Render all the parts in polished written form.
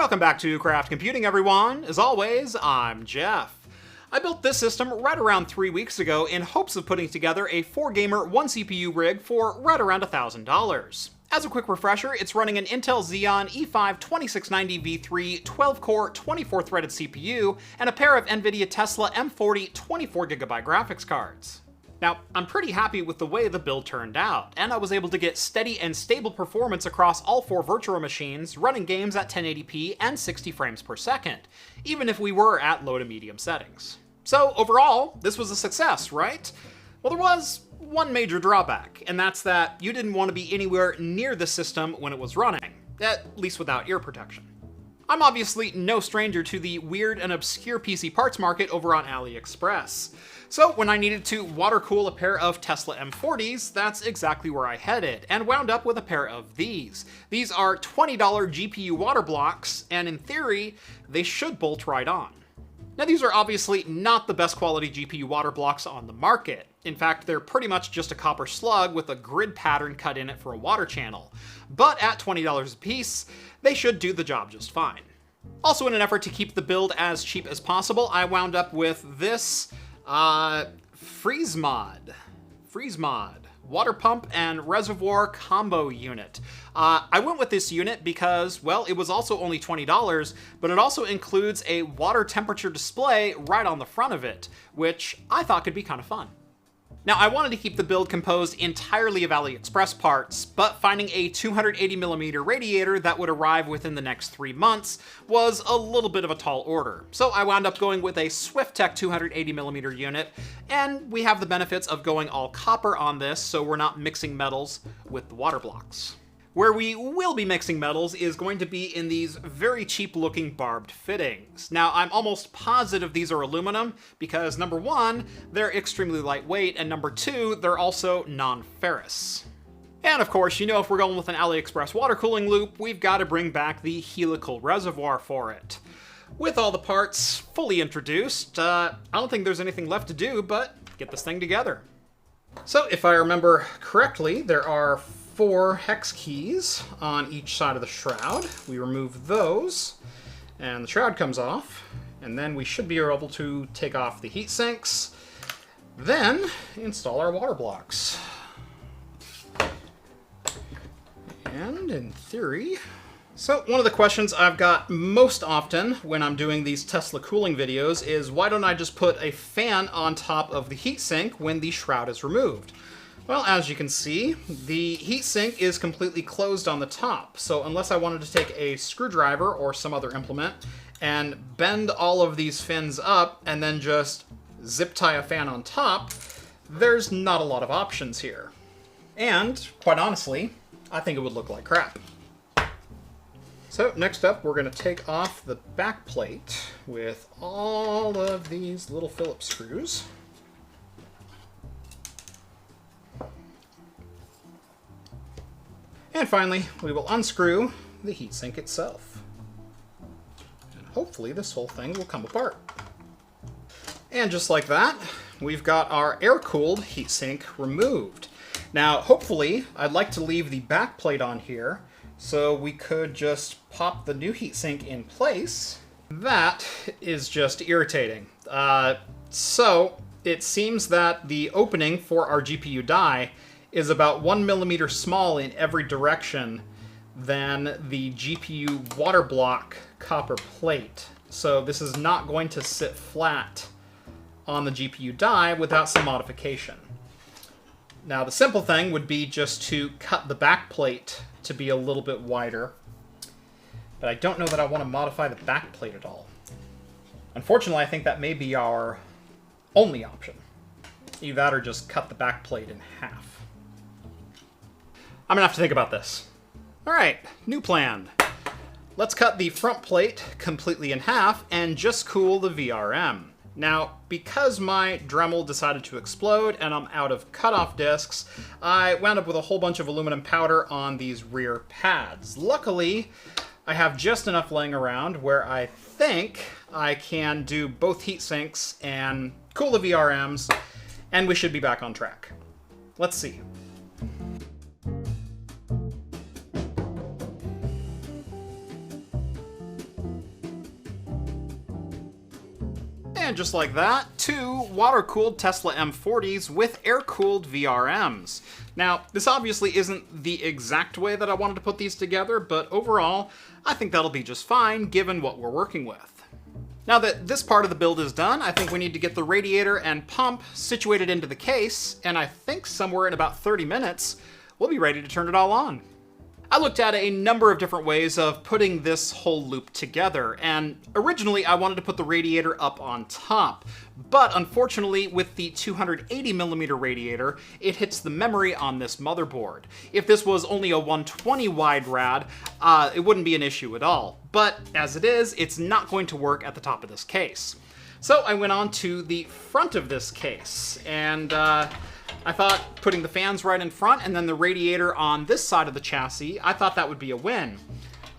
Welcome back to Craft Computing, everyone. As always, I'm Jeff. I built this system right around 3 weeks ago in hopes of putting together a 4-gamer, 1-CPU rig for right around $1,000. As a quick refresher, it's running an Intel Xeon E5 2690 V3 12-core, 24-threaded CPU, and a pair of nVidia Tesla M40 24GB graphics cards. Now, I'm pretty happy with the way the build turned out, and I was able to get steady and stable performance across all 4 virtual machines, running games at 1080p and 60 frames per second, even if we were at low to medium settings. So overall, this was a success, right? Well, there was one major drawback, and that's that you didn't want to be anywhere near the system when it was running, at least without ear protection. I'm obviously no stranger to the weird and obscure PC parts market over on AliExpress. So when I needed to water cool a pair of Tesla M40s, that's exactly where I headed, and wound up with a pair of these. These are $20 GPU water blocks, and in theory, they should bolt right on. Now, these are obviously not the best quality GPU water blocks on the market. In fact, they're pretty much just a copper slug with a grid pattern cut in it for a water channel. But at $20 a piece, they should do the job just fine. Also, in an effort to keep the build as cheap as possible, I wound up with this Freeze Mod water pump and reservoir combo unit. I went with this unit because, well, it was also only $20, but it also includes a water temperature display right on the front of it, which I thought could be kind of fun. Now, I wanted to keep the build composed entirely of AliExpress parts, but finding a 280mm radiator that would arrive within the next 3 months was a little bit of a tall order. So I wound up going with a SwiftTech 280mm unit, and we have the benefits of going all copper on this, so we're not mixing metals with the water blocks. Where we will be mixing metals is going to be in these very cheap looking barbed fittings. Now, I'm almost positive these are aluminum because number 1, they're extremely lightweight, and number 2, they're also non-ferrous. And of course, you know, if we're going with an AliExpress water cooling loop, we've got to bring back the helical reservoir for it. With all the parts fully introduced, I don't think there's anything left to do but get this thing together. So if I remember correctly, there are 4 hex keys on each side of the shroud. We remove those, and the shroud comes off, and then we should be able to take off the heat sinks, then install our water blocks. And in theory... So one of the questions I've got most often when I'm doing these Tesla cooling videos is why don't I just put a fan on top of the heatsink when the shroud is removed? Well, as you can see, the heatsink is completely closed on the top, so unless I wanted to take a screwdriver or some other implement and bend all of these fins up and then just zip tie a fan on top, there's not a lot of options here. And, quite honestly, I think it would look like crap. So next up, we're going to take off the back plate with all of these little Phillips screws. And finally, we will unscrew the heatsink itself. And hopefully this whole thing will come apart. And just like that, we've got our air-cooled heatsink removed. Now, hopefully, I'd like to leave the back plate on here so we could just pop the new heatsink in place. That is just irritating. So it seems that the opening for our GPU die is about 1mm small in every direction than the GPU water block copper plate. So this is not going to sit flat on the GPU die without some modification. Now, the simple thing would be just to cut the back plate to be a little bit wider, but I don't know that I want to modify the back plate at all. Unfortunately, I think that may be our only option. Either that or just cut the back plate in half. I'm gonna have to think about this. All right, new plan. Let's cut the front plate completely in half and just cool the VRM. Now, because my Dremel decided to explode and I'm out of cutoff discs, I wound up with a whole bunch of aluminum powder on these rear pads. Luckily, I have just enough laying around where I think I can do both heat sinks and cool the VRMs, and we should be back on track. Let's see. And just like that, 2 water-cooled Tesla M40s with air-cooled VRMs. Now, this obviously isn't the exact way that I wanted to put these together, but overall, I think that'll be just fine given what we're working with. Now that this part of the build is done, I think we need to get the radiator and pump situated into the case, and I think somewhere in about 30 minutes, we'll be ready to turn it all on. I looked at a number of different ways of putting this whole loop together, and originally I wanted to put the radiator up on top, but unfortunately with the 280mm radiator, it hits the memory on this motherboard. If this was only a 120 wide rad, it wouldn't be an issue at all, but as it is, it's not going to work at the top of this case. So I went on to the front of this case, and I thought putting the fans right in front and then the radiator on this side of the chassis, I thought that would be a win.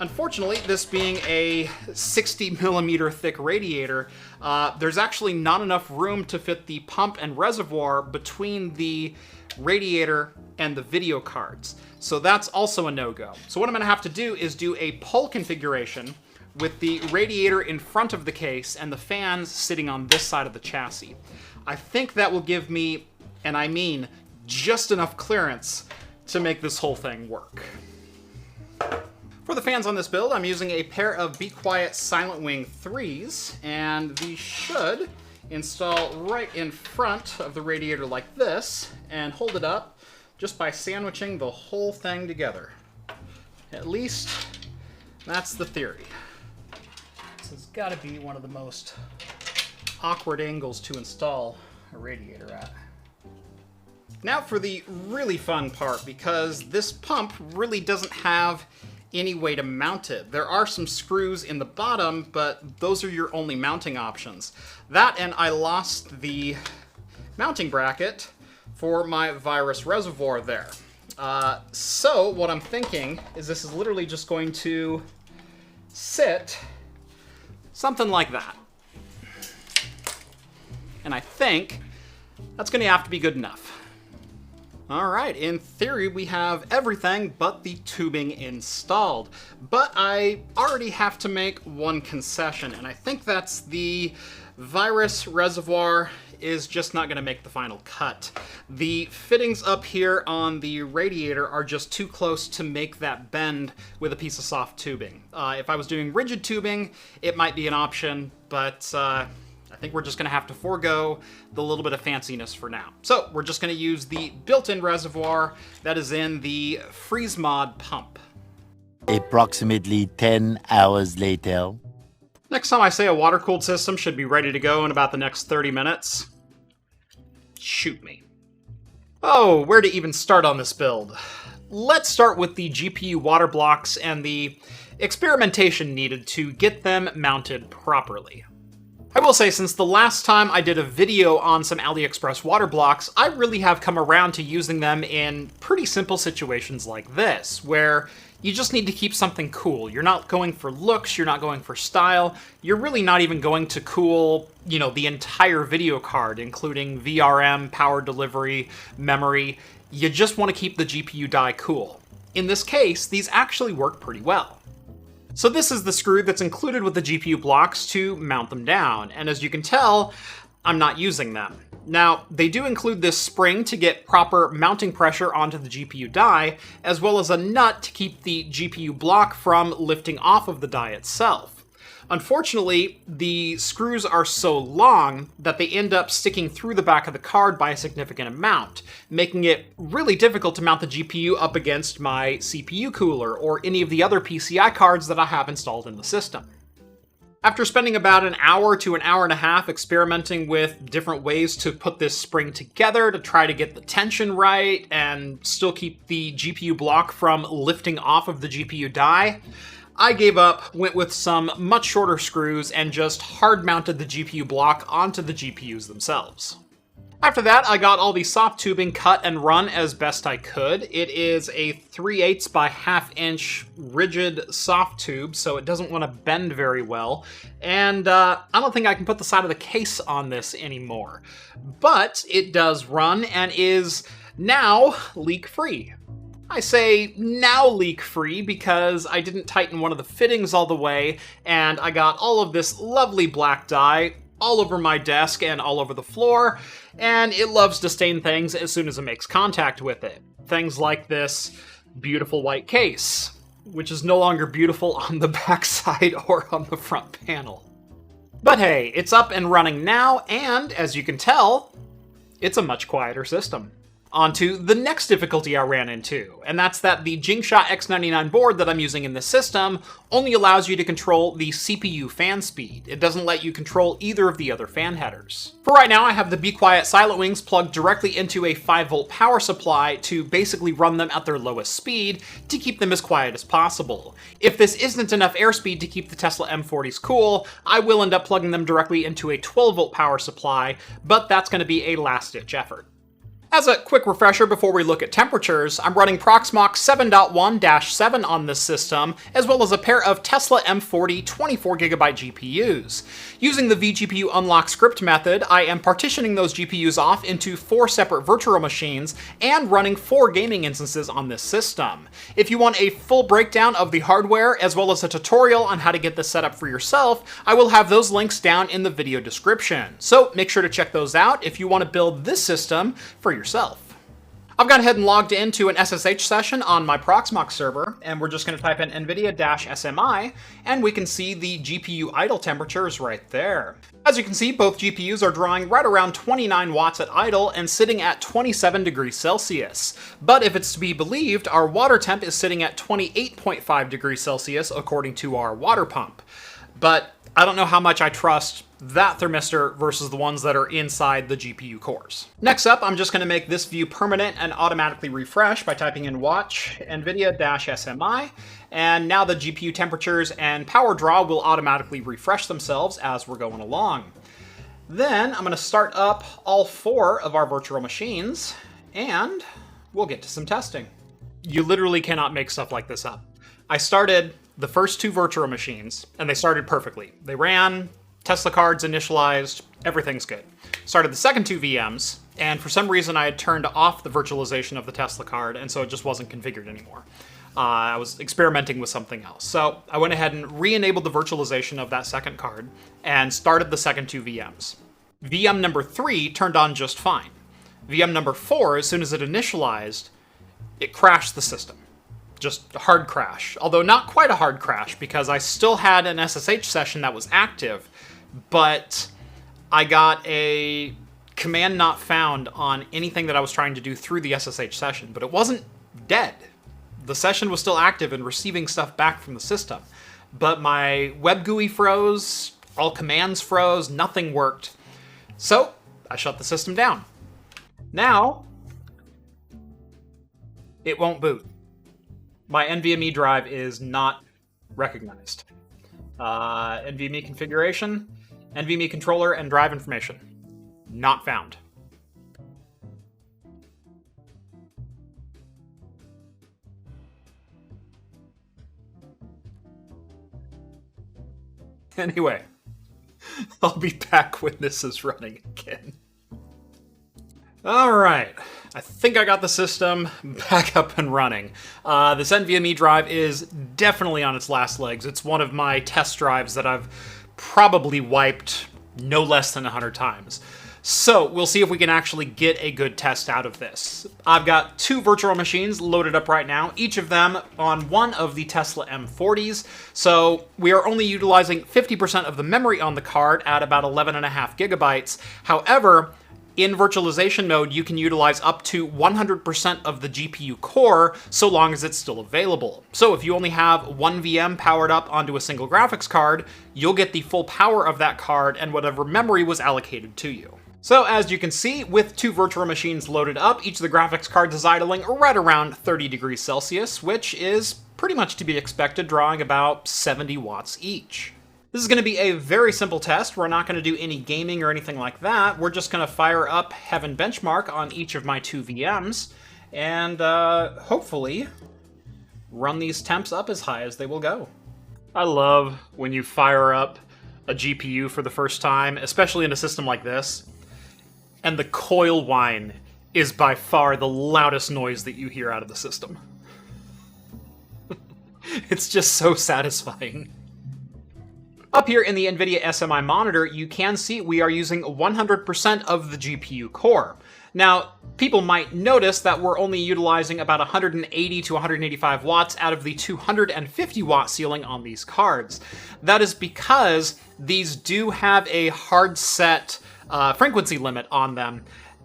Unfortunately, this being a 60mm thick radiator, there's actually not enough room to fit the pump and reservoir between the radiator and the video cards. So that's also a no-go. So what I'm going to have to do is do a pull configuration with the radiator in front of the case and the fans sitting on this side of the chassis. I think that will give me, and I mean just enough clearance to make this whole thing work. For the fans on this build, I'm using a pair of Be Quiet Silent Wing 3s, and these should install right in front of the radiator like this, and hold it up just by sandwiching the whole thing together. At least, that's the theory. This has got to be one of the most awkward angles to install a radiator at. Now for the really fun part, because this pump really doesn't have any way to mount it. There are some screws in the bottom, but those are your only mounting options. That, and I lost the mounting bracket for my virus reservoir there. So what I'm thinking is this is literally just going to sit something like that. And I think that's going to have to be good enough. All right, in theory, we have everything but the tubing installed. But I already have to make one concession, and I think that's the virus reservoir is just not going to make the final cut. The fittings up here on the radiator are just too close to make that bend with a piece of soft tubing. If I was doing rigid tubing, it might be an option, but I think we're just going to have to forego the little bit of fanciness for now. So we're just going to use the built-in reservoir that is in the freeze mod pump. Approximately 10 hours later. Next time I say a water-cooled system should be ready to go in about the next 30 minutes, shoot me. Oh, where to even start on this build? Let's start with the GPU water blocks and the experimentation needed to get them mounted properly. I will say, since the last time I did a video on some AliExpress water blocks, I really have come around to using them in pretty simple situations like this, where you just need to keep something cool. You're not going for looks, you're not going for style, you're really not even going to cool, the entire video card, including VRM, power delivery, memory. You just want to keep the GPU die cool. In this case, these actually work pretty well. So this is the screw that's included with the GPU blocks to mount them down, and as you can tell, I'm not using them. Now, they do include this spring to get proper mounting pressure onto the GPU die, as well as a nut to keep the GPU block from lifting off of the die itself. Unfortunately, the screws are so long that they end up sticking through the back of the card by a significant amount, making it really difficult to mount the GPU up against my CPU cooler or any of the other PCI cards that I have installed in the system. After spending about an hour to an hour and a half experimenting with different ways to put this spring together to try to get the tension right and still keep the GPU block from lifting off of the GPU die, I gave up, went with some much shorter screws, and just hard mounted the GPU block onto the GPUs themselves. After that, I got all the soft tubing cut and run as best I could. It is a 3/8 by 1/2 inch rigid soft tube, so it doesn't want to bend very well. And I don't think I can put the side of the case on this anymore. But it does run and is now leak-free. I say now leak-free because I didn't tighten one of the fittings all the way, and I got all of this lovely black dye all over my desk and all over the floor, and it loves to stain things as soon as it makes contact with it. Things like this beautiful white case, which is no longer beautiful on the backside or on the front panel. But hey, it's up and running now, and as you can tell, it's a much quieter system. On to the next difficulty I ran into, and that's that the Jingshot X99 board that I'm using in this system only allows you to control the CPU fan speed. It doesn't let you control either of the other fan headers. For right now, I have the Be Quiet Silent Wings plugged directly into a 5-volt power supply to basically run them at their lowest speed to keep them as quiet as possible. If this isn't enough airspeed to keep the Tesla M40s cool, I will end up plugging them directly into a 12-volt power supply, but that's going to be a last-ditch effort. As a quick refresher before we look at temperatures, I'm running Proxmox 7.1-7 on this system, as well as a pair of Tesla M40 24GB GPUs. Using the vGPU unlock script method, I am partitioning those GPUs off into 4 separate virtual machines and running 4 gaming instances on this system. If you want a full breakdown of the hardware, as well as a tutorial on how to get this set up for yourself, I will have those links down in the video description. So make sure to check those out if you want to build this system for yourself. I've gone ahead and logged into an SSH session on my Proxmox server, and we're just going to type in nVidia-SMI, and we can see the GPU idle temperatures right there. As you can see, both GPUs are drawing right around 29 watts at idle and sitting at 27 degrees Celsius. But if it's to be believed, our water temp is sitting at 28.5 degrees Celsius according to our water pump. But I don't know how much I trust that thermistor versus the ones that are inside the GPU cores. Next up, I'm just going to make this view permanent and automatically refresh by typing in watch nVidia-SMI, and now the GPU temperatures and power draw will automatically refresh themselves as we're going along. Then I'm going to start up all 4 of our virtual machines, and we'll get to some testing. You literally cannot make stuff like this up. I started the first 2 virtual machines, and they started perfectly. They ran, Tesla cards initialized, everything's good. Started the second 2 VMs, and for some reason I had turned off the virtualization of the Tesla card, and so it just wasn't configured anymore. I was experimenting with something else. So I went ahead and re-enabled the virtualization of that second card, and started the second 2 VMs. VM number 3 turned on just fine. VM number 4, as soon as it initialized, it crashed the system. Just a hard crash. Although not quite a hard crash, because I still had an SSH session that was active, but I got a command not found on anything that I was trying to do through the SSH session, but it wasn't dead. The session was still active and receiving stuff back from the system. But my web GUI froze, all commands froze, nothing worked. So I shut the system down. Now, it won't boot. My NVMe drive is not recognized. NVMe configuration, NVMe controller, and drive information. Not found. Anyway, I'll be back when this is running again. Alright, I think I got the system back up and running. This NVMe drive is definitely on its last legs. It's one of my test drives that I've probably wiped no less than 100 times. So we'll see if we can actually get a good test out of this. I've got 2 virtual machines loaded up right now, each of them on one of the Tesla M40s. So we are only utilizing 50% of the memory on the card at about 11.5 gigabytes. However, in virtualization mode, you can utilize up to 100% of the GPU core so long as it's still available. So if you only have one VM powered up onto a single graphics card, you'll get the full power of that card and whatever memory was allocated to you. So as you can see, with 2 virtual machines loaded up, each of the graphics cards is idling right around 30 degrees Celsius, which is pretty much to be expected, drawing about 70 watts each. This is going to be a very simple test. We're not going to do any gaming or anything like that. We're just going to fire up Heaven Benchmark on each of my 2 VMs, and hopefully run these temps up as high as they will go. I love when you fire up a GPU for the first time, especially in a system like this, and the coil whine is by far the loudest noise that you hear out of the system. It's just so satisfying. Up here in the NVIDIA SMI monitor, you can see we are using 100% of the GPU core. Now, people might notice that we're only utilizing about 180 to 185 watts out of the 250 watt ceiling on these cards. That is because these do have a hard set frequency limit on them.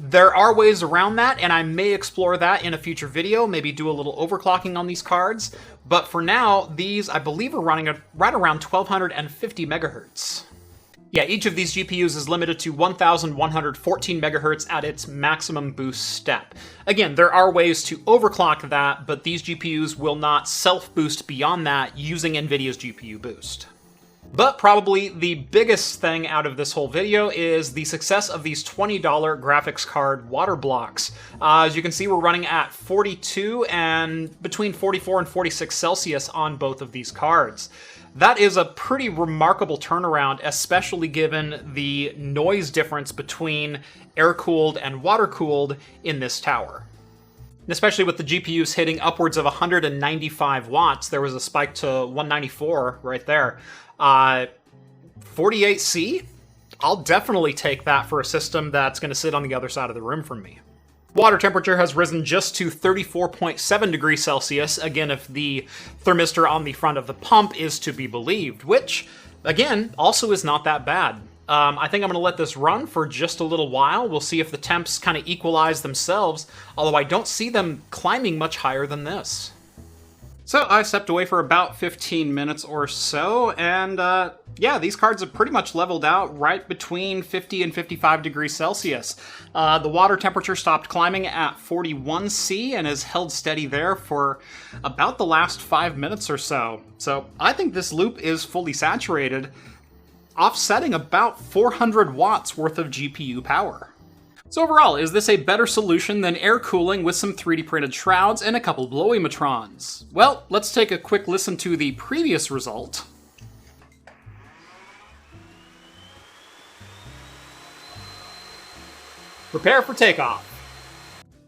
There are ways around that, and I may explore that in a future video, maybe do a little overclocking on these cards. But for now, these, I believe, are running at right around 1250 megahertz. Yeah, each of these GPUs is limited to 1114 megahertz at its maximum boost step. Again, there are ways to overclock that, but these GPUs will not self-boost beyond that using NVIDIA's GPU boost. But probably the biggest thing out of this whole video is the success of these $20 graphics card water blocks. As you can see, we're running at 42 and between 44 and 46 Celsius on both of these cards. That is a pretty remarkable turnaround, especially given the noise difference between air-cooled and water-cooled in this tower. Especially with the GPUs hitting upwards of 195 watts, there was a spike to 194 right there. 48C? I'll definitely take that for a system that's going to sit on the other side of the room from me. Water temperature has risen just to 34.7 degrees Celsius, again if the thermistor on the front of the pump is to be believed, which, again, also is not that bad. I think I'm going to let this run for just a little while. We'll see if the temps kind of equalize themselves, although I don't see them climbing much higher than this. So I stepped away for about 15 minutes or so, and yeah, these cards have pretty much leveled out right between 50 and 55 degrees Celsius. The water temperature stopped climbing at 41C and has held steady there for about the last 5 minutes or so. So I think this loop is fully saturated, offsetting about 400 watts worth of GPU power. So overall, is this a better solution than air cooling with some 3D printed shrouds and a couple blowimatrons? Well, let's take a quick listen to the previous result. Prepare for takeoff.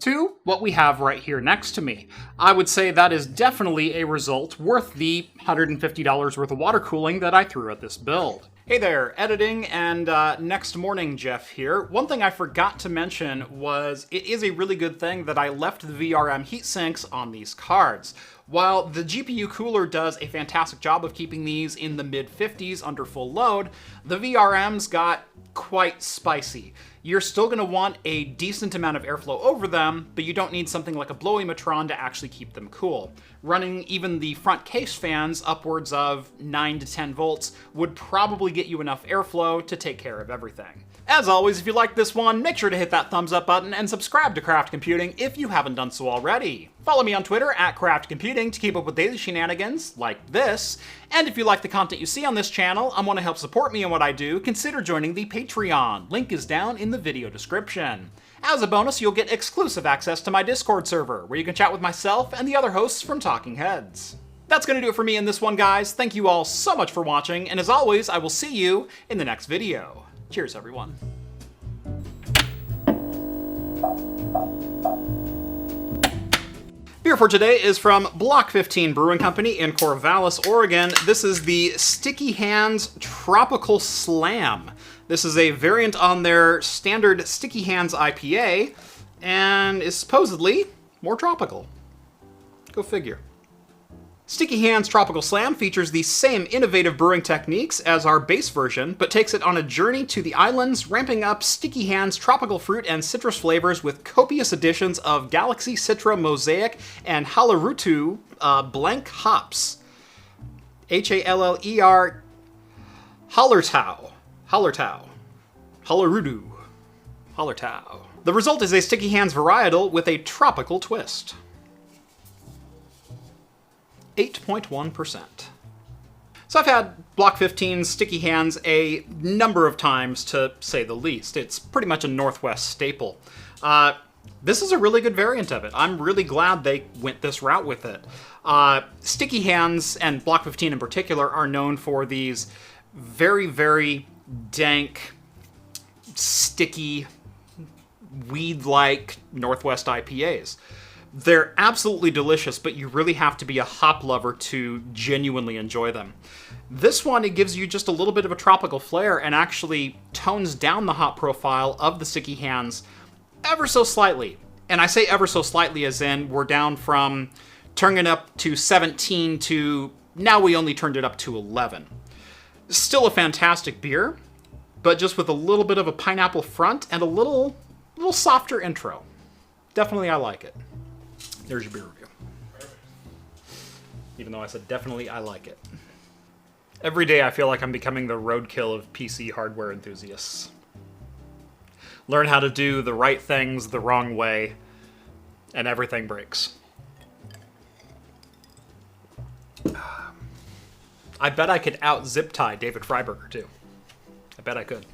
To what we have right here next to me. I would say that is definitely a result worth the $150 worth of water cooling that I threw at this build. Hey there, editing and next morning Jeff here. One thing I forgot to mention was it is a really good thing that I left the VRM heatsinks on these cards. While the GPU cooler does a fantastic job of keeping these in the mid-50s under full load, the VRMs got quite spicy. You're still going to want a decent amount of airflow over them, but you don't need something like a blowimatron to actually keep them cool. Running even the front case fans upwards of 9 to 10 volts would probably get you enough airflow to take care of everything. As always, if you liked this one, make sure to hit that thumbs up button and subscribe to Craft Computing if you haven't done so already. Follow me on Twitter at Craft Computing to keep up with daily shenanigans like this. And if you like the content you see on this channel and want to help support me in what I do, consider joining the Patreon. Link is down in the video description. As a bonus, you'll get exclusive access to my Discord server, where you can chat with myself and the other hosts from Talking Heads. That's going to do it for me in this one, guys. Thank you all so much for watching, and as always, I will see you in the next video. Cheers, everyone. Beer for today is from Block 15 Brewing Company in Corvallis, Oregon. This is the Sticky Hands Tropical Slam. This is a variant on their standard Sticky Hands IPA, and is supposedly more tropical. Go figure. Sticky Hands Tropical Slam features the same innovative brewing techniques as our base version, but takes it on a journey to the islands, ramping up Sticky Hands tropical fruit and citrus flavors with copious additions of Galaxy Citra Mosaic and Hallertau blank hops. H-A-L-L-E-R Hallertau. Hallertau. Hallertau. The result is a Sticky Hands varietal with a tropical twist. 8.1%. So I've had Block 15 Sticky Hands a number of times, to say the least. It's pretty much a Northwest staple. This is a really good variant of it. I'm really glad they went this route with it. Sticky Hands, and Block 15 in particular, are known for these very, very dank, sticky, weed-like Northwest IPAs. They're absolutely delicious, but you really have to be a hop lover to genuinely enjoy them. This one, it gives you just a little bit of a tropical flair and actually tones down the hop profile of the sticky hands ever so slightly. And I say ever so slightly as in we're down from turning it up to 17 to now we only turned it up to 11. Still a fantastic beer, but just with a little bit of a pineapple front and a little softer intro. Definitely I like it. There's your beer review. Even though I said definitely I like it. Every day I feel like I'm becoming the roadkill of PC hardware enthusiasts. Learn how to do the right things the wrong way, and everything breaks. I bet I could out-zip tie David Freiberger, too. I bet I could.